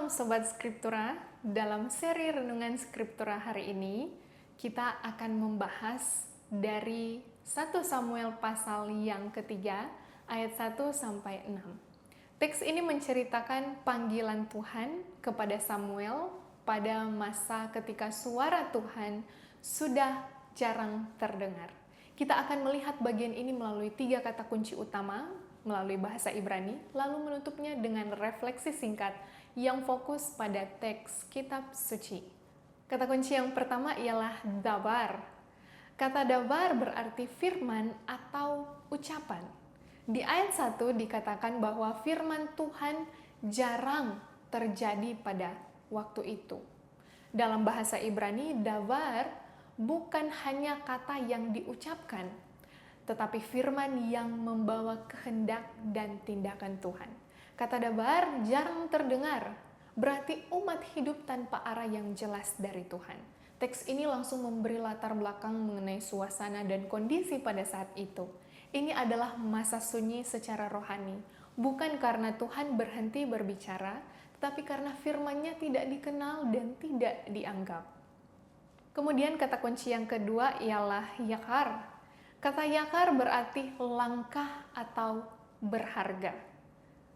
Shalom Sobat Skriptura, dalam seri Renungan Skriptura hari ini, kita akan membahas dari 1 Samuel pasal yang ketiga, ayat 1-6. Teks ini menceritakan panggilan Tuhan kepada Samuel pada masa ketika suara Tuhan sudah jarang terdengar. Kita akan melihat bagian ini melalui 3 kata kunci utama, melalui bahasa Ibrani, lalu menutupnya dengan refleksi singkat yang fokus pada teks kitab suci. Kata kunci yang pertama ialah dabar. Kata dabar berarti firman atau ucapan. Di ayat 1 dikatakan bahwa firman Tuhan jarang terjadi pada waktu itu. Dalam bahasa Ibrani, dabar bukan hanya kata yang diucapkan, tetapi firman yang membawa kehendak dan tindakan Tuhan. Kata dabar jarang terdengar, berarti umat hidup tanpa arah yang jelas dari Tuhan. Teks ini langsung memberi latar belakang mengenai suasana dan kondisi pada saat itu. Ini adalah masa sunyi secara rohani, bukan karena Tuhan berhenti berbicara, tetapi karena firman-Nya tidak dikenal dan tidak dianggap. Kemudian kata kunci yang kedua ialah yakar. Kata yakar berarti langka atau berharga.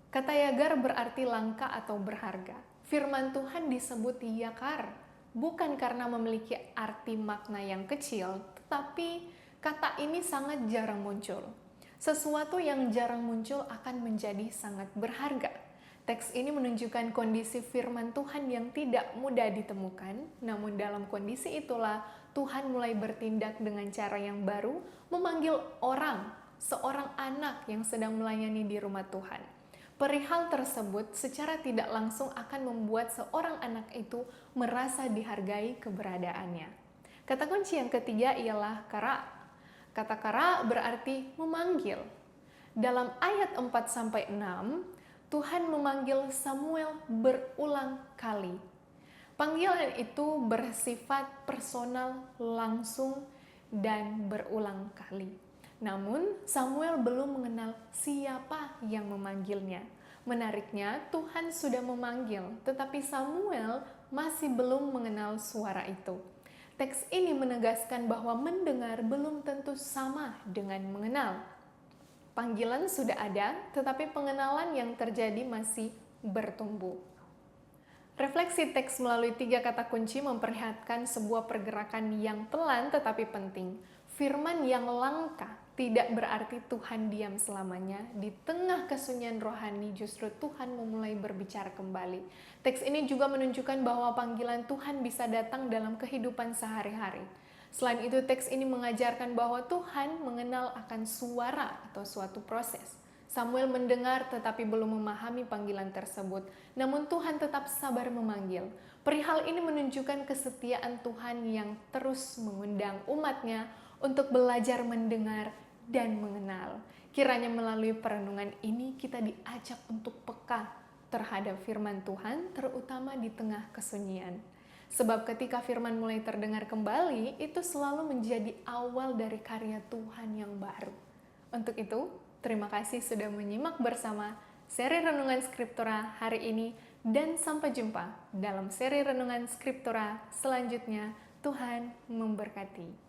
Kata yagar berarti langka atau berharga. Firman Tuhan disebut yakar, bukan karena memiliki arti makna yang kecil, tetapi kata ini sangat jarang muncul. Sesuatu yang jarang muncul akan menjadi sangat berharga. Teks ini menunjukkan kondisi firman Tuhan yang tidak mudah ditemukan, namun dalam kondisi itulah Tuhan mulai bertindak dengan cara yang baru, memanggil seorang anak yang sedang melayani di rumah Tuhan. Perihal tersebut secara tidak langsung akan membuat seorang anak itu merasa dihargai keberadaannya. Kata kunci yang ketiga ialah kara. Kata kara berarti memanggil. Dalam ayat 4-6, Tuhan memanggil Samuel berulang kali. Panggilan itu bersifat personal, langsung, dan berulang kali. Namun, Samuel belum mengenal siapa yang memanggilnya. Menariknya, Tuhan sudah memanggil, tetapi Samuel masih belum mengenal suara itu. Teks ini menegaskan bahwa mendengar belum tentu sama dengan mengenal. Panggilan sudah ada, tetapi pengenalan yang terjadi masih bertumbuh. Refleksi teks melalui 3 kata kunci memperlihatkan sebuah pergerakan yang pelan tetapi penting. Firman yang langka tidak berarti Tuhan diam selamanya. Di tengah kesunyian rohani justru Tuhan memulai berbicara kembali. Teks ini juga menunjukkan bahwa panggilan Tuhan bisa datang dalam kehidupan sehari-hari. Selain itu, teks ini mengajarkan bahwa Tuhan mengenal akan suara atau suatu proses. Samuel mendengar tetapi belum memahami panggilan tersebut, namun Tuhan tetap sabar memanggil. Perihal ini menunjukkan kesetiaan Tuhan yang terus mengundang umat-Nya untuk belajar mendengar dan mengenal. Kiranya melalui perenungan ini kita diajak untuk peka terhadap firman Tuhan, terutama di tengah kesunyian. Sebab ketika firman mulai terdengar kembali, itu selalu menjadi awal dari karya Tuhan yang baru. Untuk itu, terima kasih sudah menyimak bersama seri Renungan Skriptura hari ini, dan sampai jumpa dalam seri Renungan Skriptura selanjutnya. Tuhan memberkati.